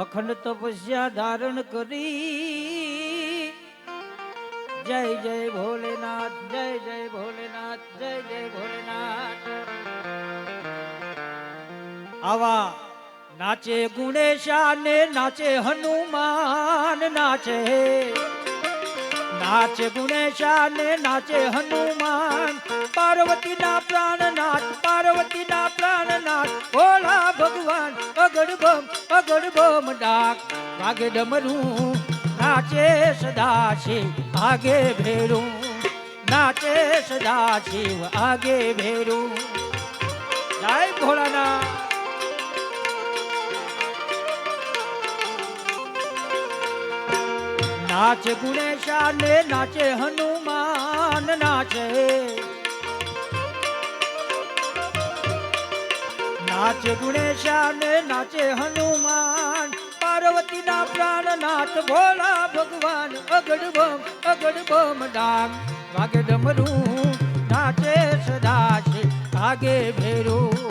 અખંડ તપસ્યા ધારણ કરી જય જય ભોલેનાથ જય જય ભોલેનાથ જય જય ભોલેનાથ આવા નાચે ગુણેશા ને નાચે હનુમાન નાચે નાચે ગુણેશા ને નાચે હનુમાન પાર્વતીના પ્રાણનાથ પાર્વતીના પ્રાણનાથ ભોળા ભગવાન અગડ બમ ડાક વાગે ડમરું નાચે સદા શિવ આગે ભેરું નાચે સદા શિવ આગે ભેરું જય ભોળાનાથ નાચે ગુણેશા ને નાચે હનુમાન નાચે નાચે ગુણેશા ને નાચે હનુમાન પાર્વતીના પ્રાણનાથ ભોળા ભગવાન અગડ બમ ડાંગ વાગે ડમરું નાચે સદા છે આગે ભેરું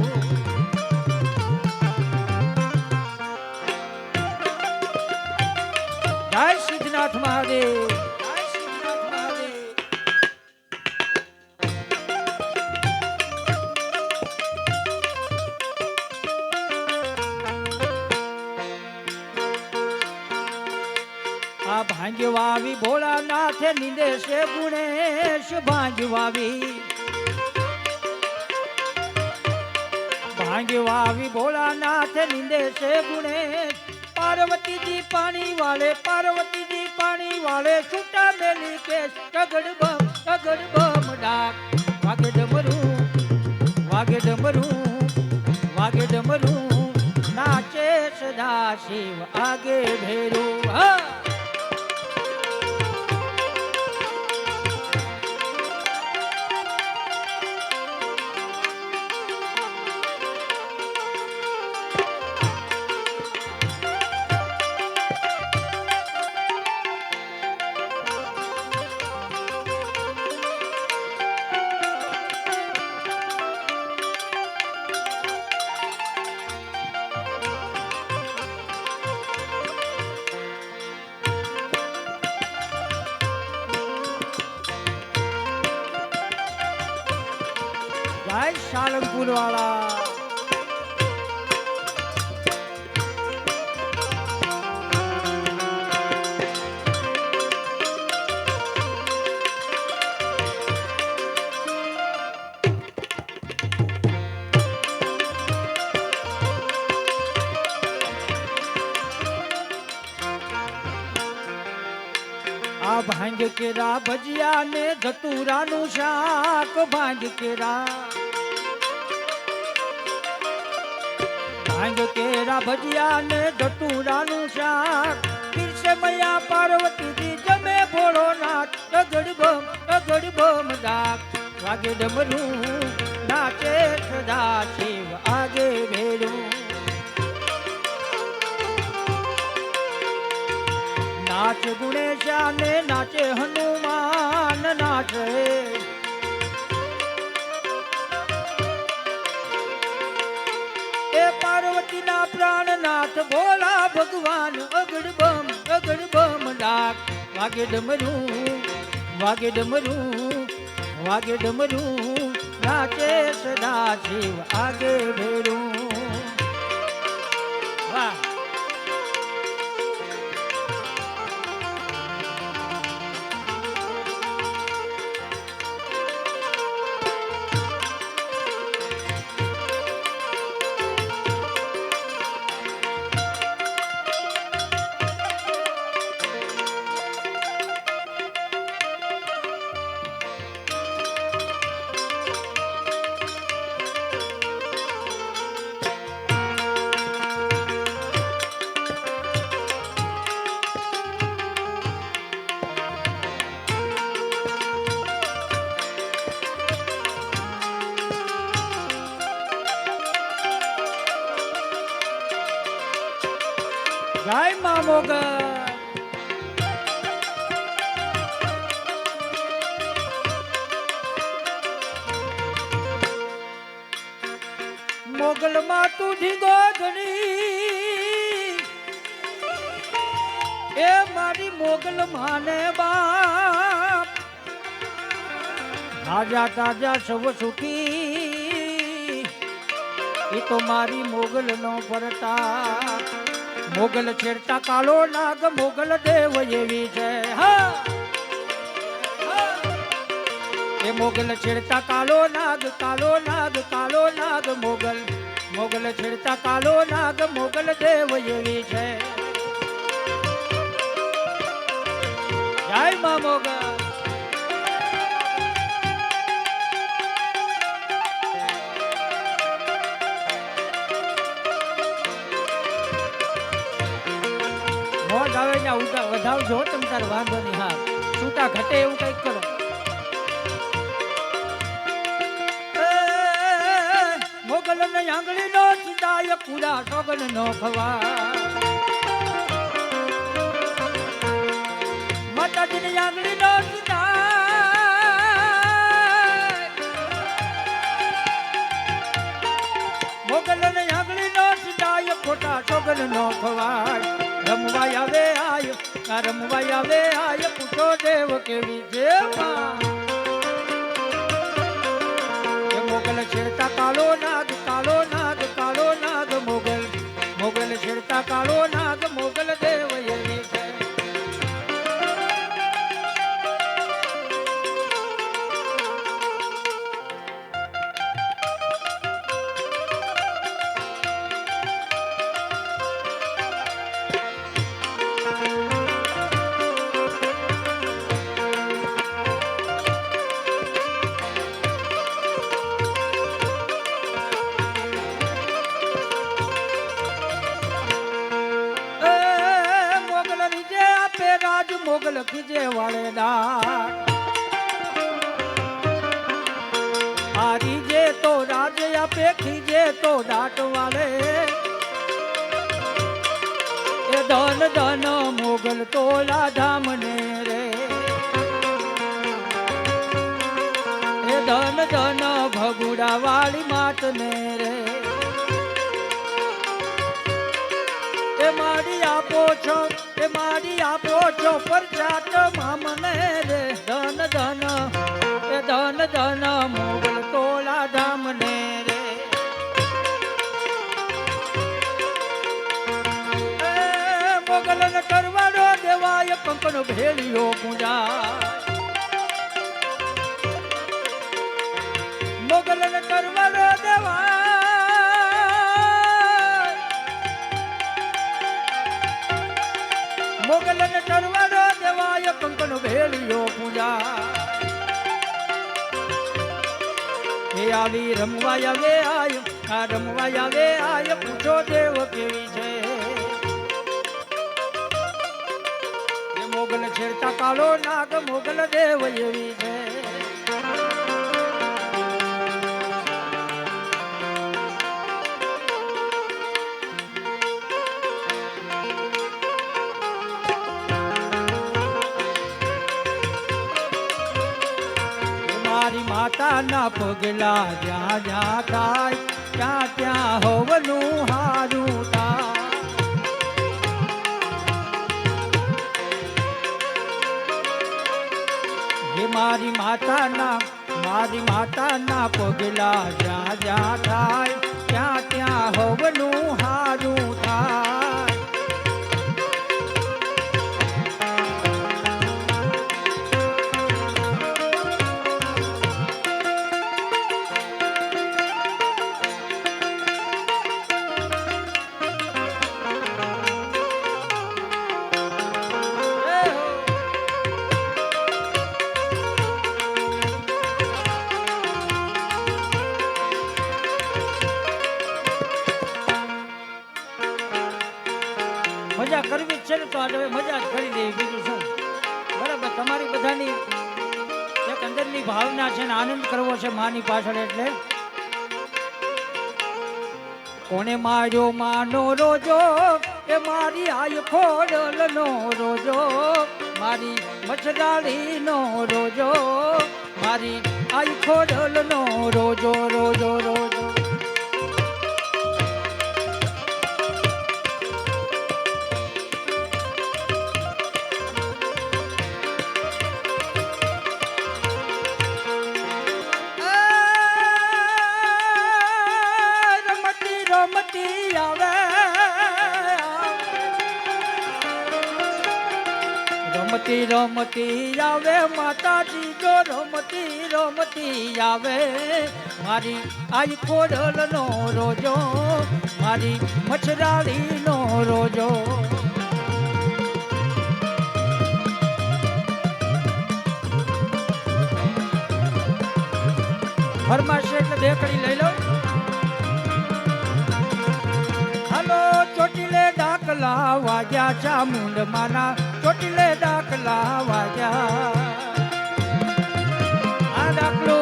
જય સિદ્ધનાથ મહાદેવ જય સિદ્ધનાથ મહાદેવ આ ભાંગ્ય વાવી ભોળાનાથ નિંદે છે ગુણેશ ભાંગ્ય વાવી ભાંગ્ય વાવી ભોળાનાથ નિંદે છે ગુણેશ पार्वती जी पानी वाले छूटा मेली केस कगड़ बम डाक वागे डमरू नाचे सदा शिव आगे भेरू हाँ जय सालंगपुर वाला आ भांग केरा भजिया ने धतूरा नु शाक भांग केरा भांग केरा भजिया ने धतूरा नु शाक फिर से मैया पार्वती जी जमे भोलो नाथ अगड़ बम डाक वागे डमरू नाचे सदा शिव आगे भेरू नाच गुणेशा ने नाचे हनुमान नाचे ए पार्वती ना प्राणनाथ भोला भगवान अगड़ बम डाक वागे डमरू नाचे सदा शिव आगे भेरू वाह जय मां मोगल મોગલ માં તુજી ગોધડી મોગલ માને બાપ તાજા તાજા સવ સુખી એ તો મારી મોગલ નો પરતા મોગલ છેડતા કાળો નાગ મોગલ દેવ એવી છે હા એ મોગલ છેડતા કાળો નાગ કાળો નાગ કાળો નાગ મોગલ મોગલ છેડતા કાળો નાગ મોગલ દેવ એવી છે જય મા મોગલ મોજ આવે ને વધાવજો તમ તાર વાંધો નહીં હા છૂટા ઘટે એવું કઈક કરો મોગલ ને આંગળી નો સીધાય પૂરા સોગન નો ખવા માતાજી ની આંગળી નો સીધાય મોગલ ને આંગળી નો સીધાય ખોટા સોગન નો ખવાય રમવા આવે આય રમવા આવે આય પૂછો દેવ કેવી છે મોગલ છેડતા કાળો નાગ કાળો નાગ કાળો નાગ મોગલ મોગલ છેડતા કાળો નાગ મોગલ દેવ એવી છે મોગલ ખીજે વાળે દાટ હારી જે તો રાજ આપે ખીજે તો દાટ વાળે એ ધન ધન મોગલ તોલા ધામ ને રે એ ધન ધન ભગુડા વાળી માત ને રે એ મારી આપો છો એ મારી આપો છો પરજાત મામને રે ધન ધન એ ધન ધન મોગલ તોલા ધામ ને રે એ મોગલ ને કરવાડો દેવાય કંકણ ભેળિયો પૂજા મોગલ ને કરવાડો દેવાય મોગલ ને કરવાડો દેવાય કંકણ ભેળિયો પૂજા હે આવી રમવા આવે આય આ રમવા આવે આય પૂછો દેવ કેવી છે એ મોગલ છેડતા કાળો નાગ મોગલ દેવ એવી છે મારી માતા ના પગલા જ્યાં જ્યાં થાય ત્યાં ત્યાં હોવનું હારું થાય હે મારી માતા ના પગલા જ્યાં જ્યાં થાય ત્યાં ત્યાં હોવનું હારું થાય મજા કરવી છે ને તો આજે મજા જ કરી દે બીજું શું બરાબર તમારી બધાની એક અંદરની ભાવના છે ને આનંદ કરવો છે માની પાછળ એટલે કોને માર્યો માનો રોજો એ મારી આય ખોડલ નો રોજો મારી મચડાળી નો રોજો મારી આય ખોડલ નો રોજો રોજો રોજો રમતી રમતી આવે માતાજી જો રમતી રમતી આવે મારી આઈ ખોડલ નો રોજો મારી મચ્છરાળી નો રોજો ફરમાશે એટલે દેખડી લઈ લો હાલો ચોટીલે ડાકલા વાગ્યા ચામુંડ માના ચોટીલે ડાકલા વાગ્યા આ ડાકલો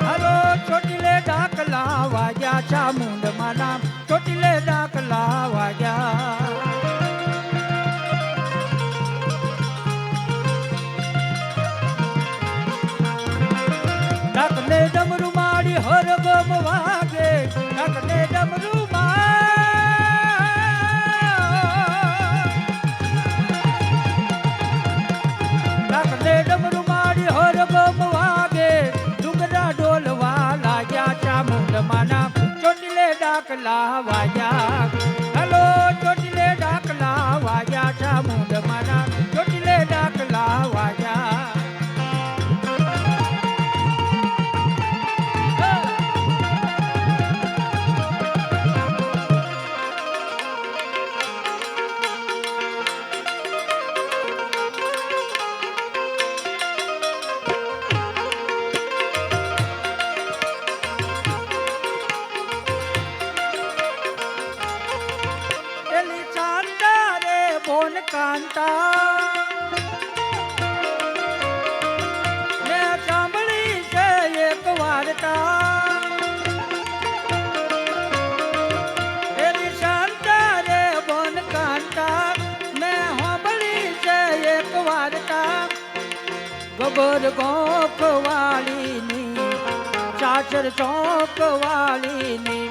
હાલો ચોટીલે ડાકલા વાગ્યા ચામુંડ માના ચોટીલે ડાકલા વાગ્યા ડાકને ડમરૂ માડી હર ગમ વાગે ડાકને ડમરૂ ડાકને ડમરૂ માડી હર ગમ વાગે ડુંગરા ડોલવા લાગ્યા ચામુંડ માના ચોટીલે ડાકલા વાગ્યા હલો ચોટીલે ડાકલા વાગ્યા ચામુંડ માના ચોટીલે ડાકલા વાગ્યા કાંતા મેં સાંભળી છે એક વાર્તા એની શાંતા રે બોન કાંતા મેં સાંભળી છે એક વાર્તા ગબર ગોખ વાળીની ચાચર ચોક વાળીની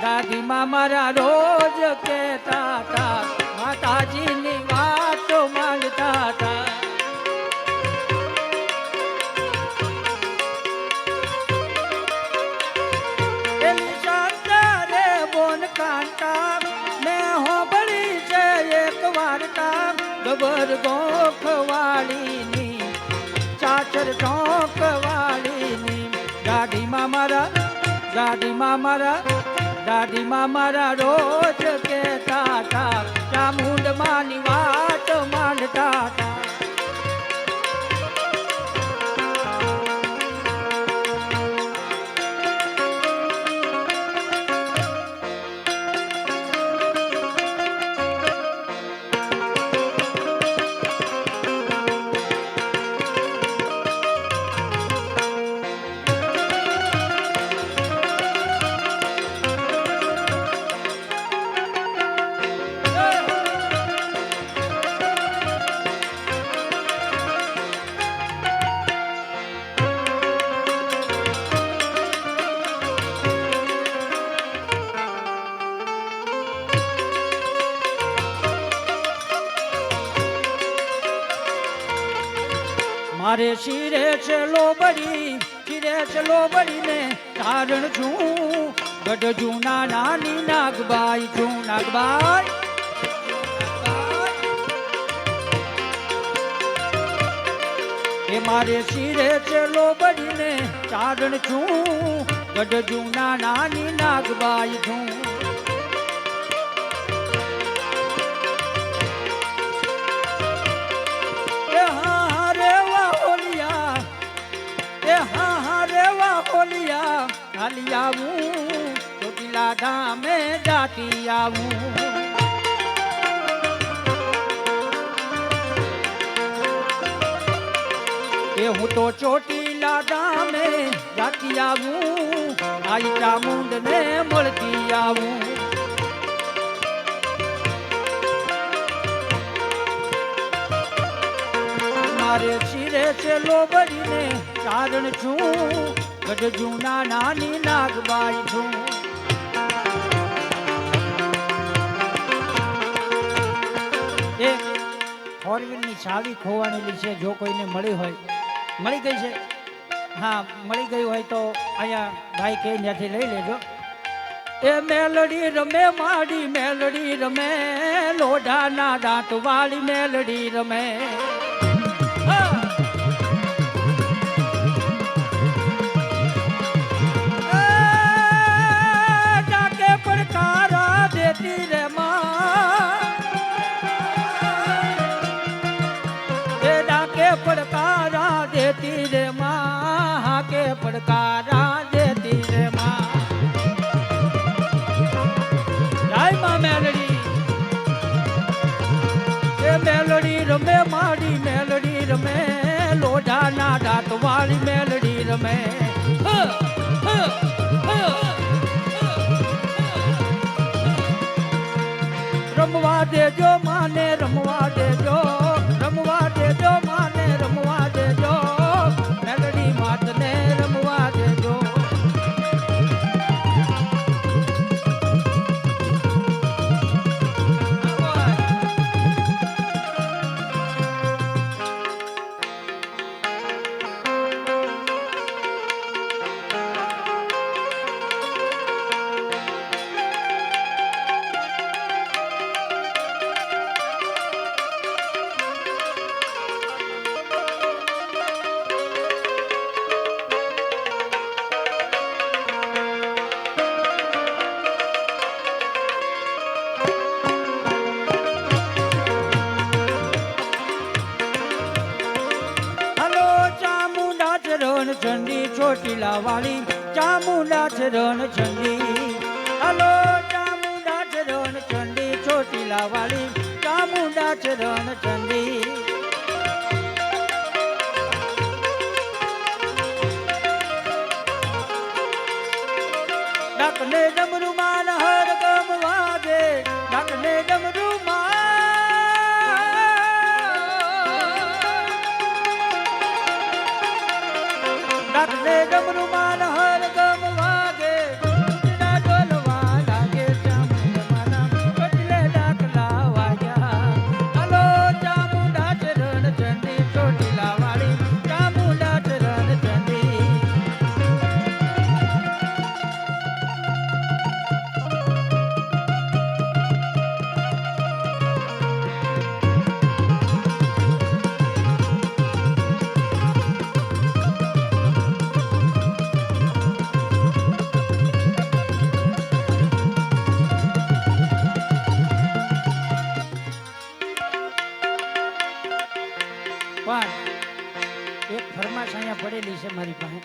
દાદીમાં મારા રોજ કહેતા હતા માતાજીની વાતો માંગતા હતા એની શાંતા રે બોન કાંતા મેં હોબળી છે એક વાર્તા ગબર ગોખ વાળીની ચાચર ચોક વાળીની દાદીમાં મારા રોજ કહેતા હતા ચામુંડ માની વાત માંડતા હતા મારે શિરે છે લોબડી ને તારણ છું ગઢ જૂના નાની નાગબાઈ છું નાગબાઈ એ મારે શિરે છે લોબડી ને તારણ છું ગઢ જૂના નાની નાગબાઈ છું ચાલી આવું ચોટીલા ધામે જાતી આવું એ હું તો ચોટીલા ધામે જાતી આવું આઈ ચામુંડ ને મળતી આવું મારે શિરે છે લોબડીને ચારણ છું ગઢ જૂના નાની નાગબાઈ છું એ ફોર વ્હીલની ચાવી ખોવાણેલી છે જો કોઈને મળી હોય મળી ગઈ છે હા મળી ગઈ હોય તો અહીંયા ભાઈ કે ત્યાંથી લઈ લેજો એ મેલડી રમે માડી મેલડી રમે લોઢાના દાંત વાળી મેલડી રમે ડાકે પડકારા દેતી રે એ ડાકે પડકારા દેતી રે હાકે પડકારા દેતી રે મેલડી એ મેલડી રમે માડી મેલડી રમે લોઢાના દાંત વાળી મેલડી રમે રમવા દેજો માને રમવા દેજો રમવા દેજો માને રમવા દેજો મેલડી માતને રમવા દેજો ચંડી ચોટીલા વાળી ચામુંડા ચરણ ચંડી હલો ચામુંડા ચરણ ચંડી ચોટીલા વાળી ચામુંડા ચરણ ચંડી ડાકને ડમરુ માન હર ગમ વાગે ડાકને ડમરુ ડાકને ડમરુ માન હર ગમ વાગે ઉજડા ડોલવા લાગે ચામુંડા એટલે ડાકલા વાગ્યા હલો ચામુંડા ચરણ ચંડી ચોટીલા વાળી ચામુંડા ચરણ ચંડી એક ફરમાશ અહીંયા પડેલી છે મારી પાસે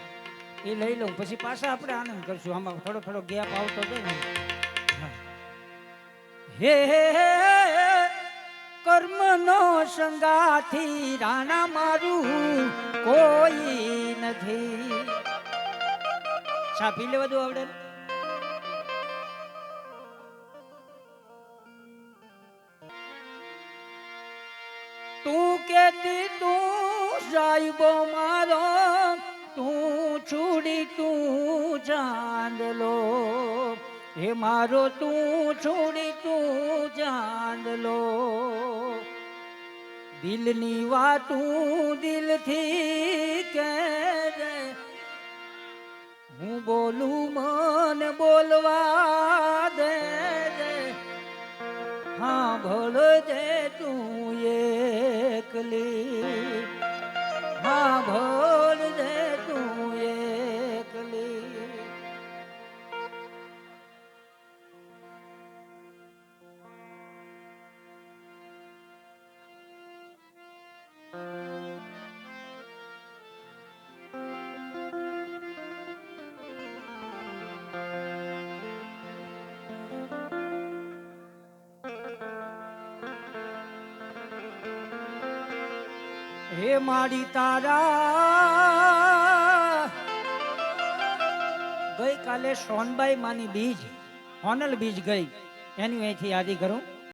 એ લઈ લઉં પછી પાછા આપણે આનંદ કરશું આમાં થોડો થોડો ગેપ આવતો જાય ને હે કર્મનો સંગાથી રાણા મારું કોઈ નથી છાપી લે બધું આવડે તું કેતી તું સાહેબો મારો તું છોડી તું ચાંદલો હે મારો તું છોડી તું ચાંદલો દિલની વાતું દિલથી કહેજે હું બોલું મને બોલવા દેજે હા ભળજે તું એકલી હા ભળજે તું એકલી હે માડી તારા ગઈ કાલે સોનબાઈ માની બીજ હોનલ બીજ ગઈ એની અહીંથી યાદી કરું